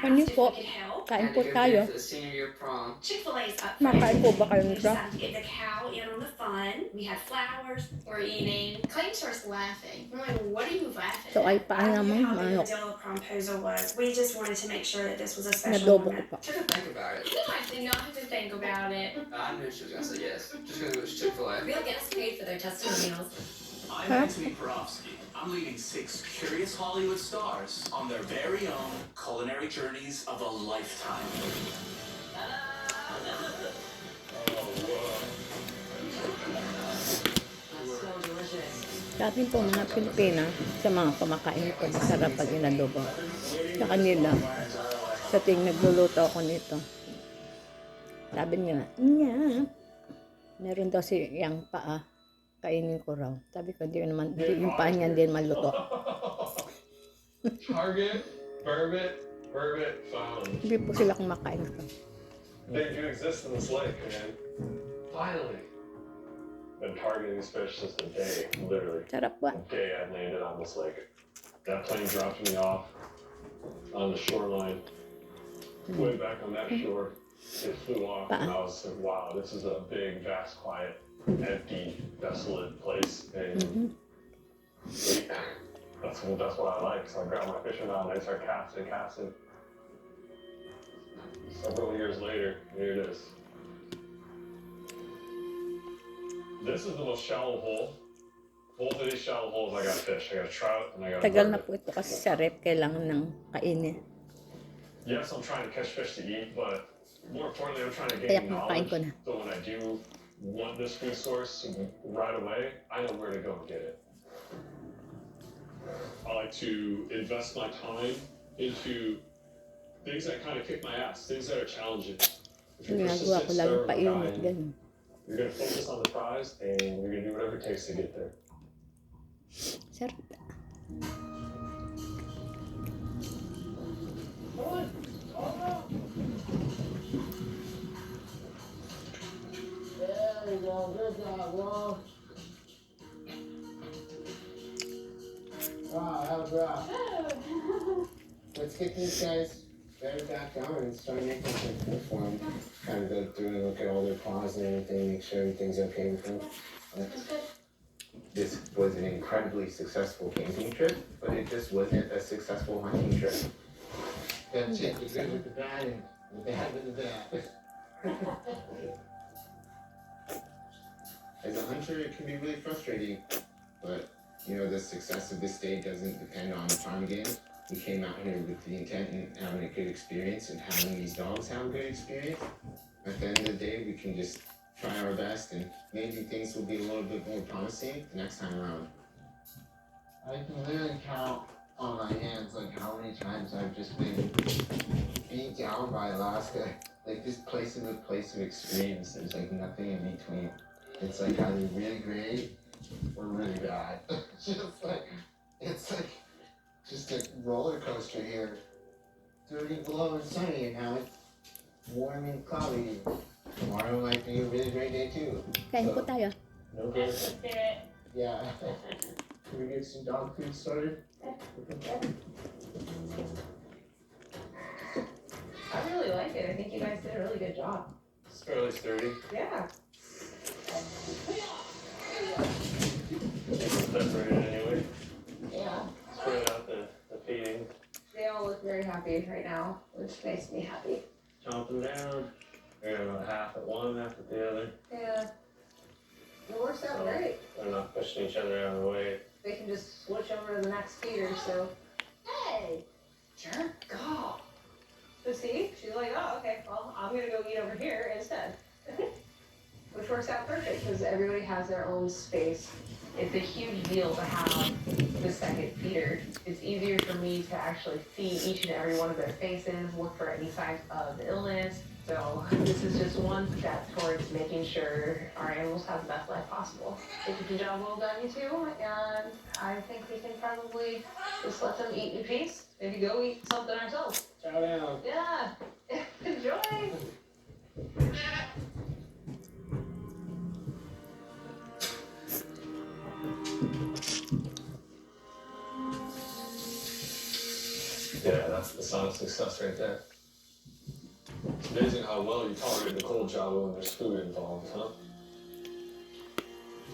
Ano po? Kain po tayo. For the senior year prom. Chick-fil-A's up front. Makain po ba kayo We nito? decided to get the cow in on the fun. We had flowers. We're eating. Clay starts laughing. We're like, what are you laughing So ay at? paan I knew namang how big manok. the deal of promposal was. We just wanted to make sure that this was a special Nadobo ko moment. pa. Took a think about it. No, I did not have to think about it. I knew she was gonna say yes. Just because it was Chick-fil-A. Real guests paid for their testimonials. I'm Anthony Porofsky. I'm leading 6 curious Hollywood stars on their very own culinary journeys of a lifetime. That's so delicious. Sa atin po mga Pilipina, sa mga kumakain ito, masarap pag inadobo. Sa kanila, sa ting nagluluto ako nito. Sabi niya, meron daw siyang paa, kainin ko raw. Sabi ko, di yung paa niyan din maluto. Target, Burbot found. Hindi po sila kumakain ito. They do exist in this lake, man. Finally. Been targeting these fish since the day, literally. Sarap po. The day I landed on this lake. That plane dropped me off on the shoreline, way back on that shore. It flew off, and I was like, wow, this is a big, vast, quiet, empty, desolate place. And that's what I like. So I grabbed my fishing rod and I started casting. Several years later, here it is. This is the most shallow hole. Both of these shallow holes, I got fish. I got trout and I got Tagal na burbot. po ito kasi sa rep, kailangan ng kainin. Yes, I'm trying to catch fish to eat, but more importantly, I'm trying to Kaya gain kumakain knowledge. ko na. So when I do want this food source right away, I know where to go and get it. I like to invest my time into things that kind of kick my ass, things that are challenging. If you're Ginagawa ko persistent, lagi stubborn, painit, kind, ganun. you're gonna focus on the prize and you're gonna do whatever it takes to get there. Sarap. There you go, good job, bro. Wow, that was rough. Let's get these guys better back down and start making some food for them. Kind of go through and look at all their paws and everything, make sure everything's okay with them. This was an incredibly successful camping trip, but it just wasn't a successful hunting trip. Gotta take the good with the bad and the bad with the bad. As a hunter, it can be really frustrating, but you know, the success of this day doesn't depend on the farm game. We came out here with the intent and having a good experience and having these dogs have a good experience. At the end of the day, we can just try our best and maybe things will be a little bit more promising the next time around. I can literally count on my hands like how many times I've just been beat down by Alaska. Like this place is a place of extremes. There's like nothing in between. It's like either really great or really bad. It's like just a roller coaster here. 30 below and sunny, and now it's warm and cloudy. Tomorrow might be a really great day too. Kain po tayo. No good. Yeah. Can we get some dog food started? I really like it. I think you guys did a really good job. It's fairly sturdy. Yeah. Separated anyway. Yeah. Spread out the feeding. They all look very happy right now, which makes me happy. Chomp them down. They're about half at one, half at the other. Yeah. It works out great. They're not pushing each other out of the way. They can just switch over to the next feeder, so. Hey! Jerk off! So see, she's like, oh, okay, well, I'm gonna go eat over here instead. Which works out perfect, because everybody has their own space. It's a huge deal to have the second feeder. It's easier for me to actually see each and every one of their faces, look for any signs of illness. So this is just one step towards making sure our animals have the best life possible. It's a job well done, you two, and I think we can probably just let them eat in peace. Maybe go eat something ourselves. Chow down. Yeah, enjoy. Yeah, that's the sign of success right there. It's amazing how well you tolerate the cold Java when there's food involved, huh?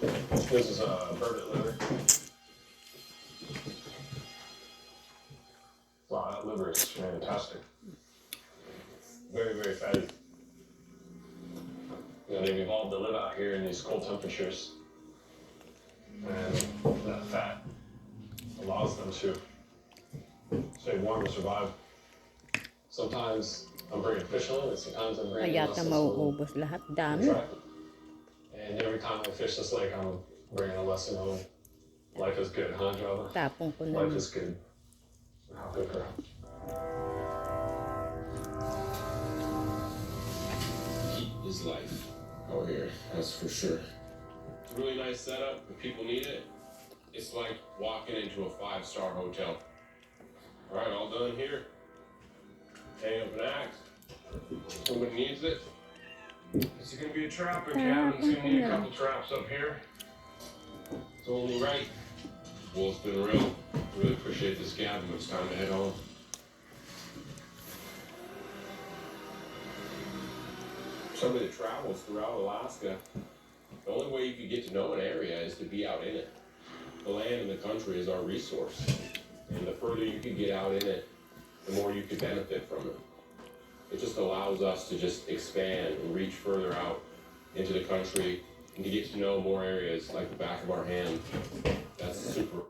This is a burbot liver. Wow, that liver is fantastic. Very, very fatty. You know, they've evolved to live out here in these cold temperatures. And that fat allows them to stay warm and survive. Sometimes I'm bringing fish home, and sometimes I'm bringing Kaya lessons mauubos lahat. home. Dami. And every time I fish this lake, I'm bringing a lesson home. Life is good, huh, Java? Tapong ko na. Life is good. How good, girl. Heat is life out here, that's for sure. It's a really nice setup. If people need it, it's like walking into a 5-star hotel. All right, all done here. Hang up an axe. Somebody needs it. It's gonna be a trap cabin. It's gonna need a couple traps up here. It's only right. Well, it's been real. Really appreciate this cabin. It's time to head home. Somebody that travels throughout Alaska, the only way you could get to know an area is to be out in it. The land and the country is our resource. And the further you can get out in it, the more you could benefit from it. It just allows us to just expand and reach further out into the country and to get to know more areas like the back of our hand. That's super.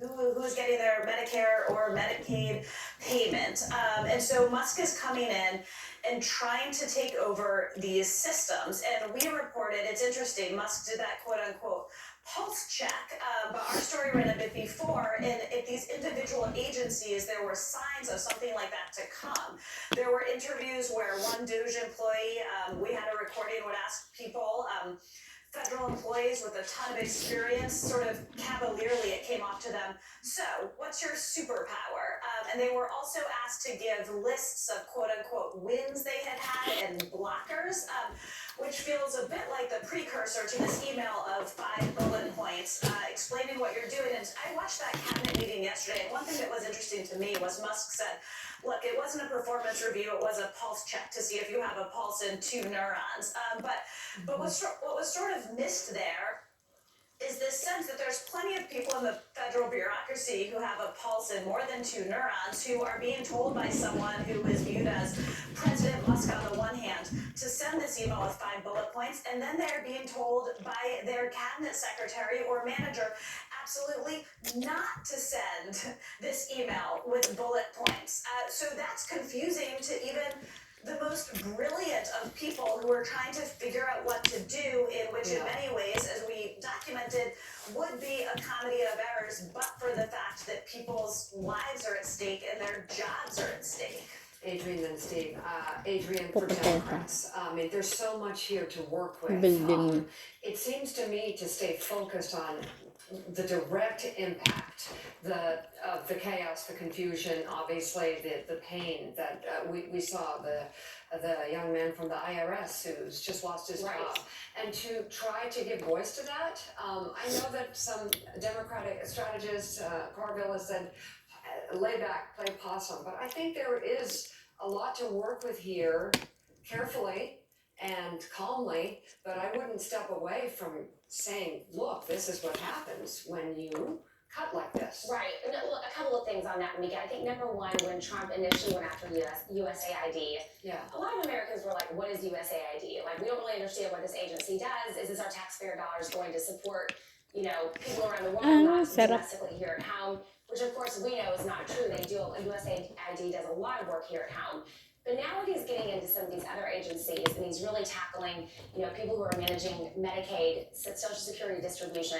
Who's getting their Medicare or Medicaid payment. And so Musk is coming in and trying to take over these systems. And we reported, it's interesting, Musk did that quote unquote pulse check, but our story ran a bit before, and if these individual agencies, there were signs of something like that to come. There were interviews where one DOJ employee, we had a recording, would ask people, federal employees with a ton of experience, sort of cavalierly it came off to them, so what's your superpower? And they were also asked to give lists of quote unquote wins they had had and blockers, which feels a bit like the precursor to this email of 5 bullet points explaining what you're doing. And I watched that cabinet meeting yesterday, and one thing that was interesting to me was Musk said, look, it wasn't a performance review, it was a pulse check to see if you have a pulse in 2 neurons. But what was sort of missed there is this sense that there's plenty of people in the federal bureaucracy who have a pulse in more than 2 neurons, who are being told by someone who is viewed as President Musk on the one hand to send this email with 5 bullet points, and then they're being told by their cabinet secretary or manager absolutely not to send this email with bullet points. So that's confusing to even the most brilliant of people who are trying to figure out what to do, in which in many ways, as we documented, would be a comedy of errors, but for the fact that people's lives are at stake and their jobs are at stake. Adrian and Steve. Adrian for Democrats. I mean, there's so much here to work with. Building. It seems to me to stay focused on the direct impact, the chaos, the confusion, obviously the pain that we saw, the young man from the IRS who's just lost his job, and to try to give voice to that. I know that some Democratic strategists, Carville has said, lay back, play possum, but I think there is a lot to work with here, carefully and calmly, but I wouldn't step away from saying, look, this is what happens when you cut like this. Right. And a couple of things on that, Mika. I think number one, when Trump initially went after USAID, a lot of Americans were like, what is USAID? Like, we don't really understand what this agency does. Is this our taxpayer dollars going to support, people around the world, not domestically here at home? Which of course we know is not true. USAID does a lot of work here at home. But now that he's getting into some of these other agencies and he's really tackling, people who are managing Medicaid, Social Security distribution,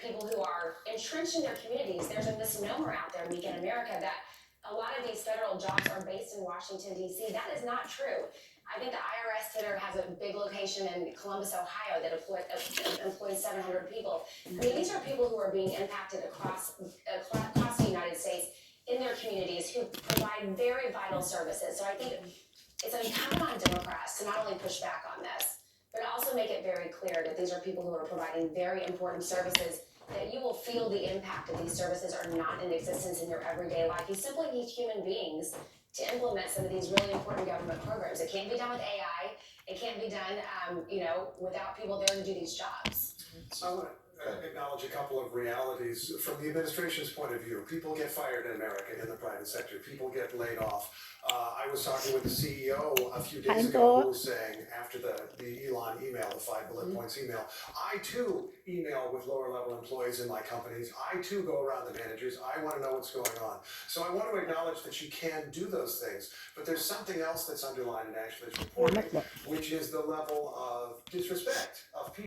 people who are entrenched in their communities, there's a misnomer out there, Mika, in America, that a lot of these federal jobs are based in Washington, D.C. That is not true. I think the IRS Center has a big location in Columbus, Ohio that employs 700 people. I mean, these are people who are being impacted across the United States in their communities who provide very vital services. So I think it's incumbent on Democrats to not only push back on this, but also make it very clear that these are people who are providing very important services, that you will feel the impact of these services are not in existence in your everyday life. You simply need human beings to implement some of these really important government programs. It can't be done with AI. It can't be done, without people there to do these jobs. I want to acknowledge a couple of realities from the administration's point of view. People get fired in America in the private sector. People get laid off. I was talking with the CEO a few days ago who was saying, after the Elon email, the 5 bullet points email, I too email with lower level employees in my companies. I too go around the managers. I want to know what's going on. So I want to acknowledge that you can do those things, but there's something else that's underlined in Ashley's reporting, which is the level of disrespect of people.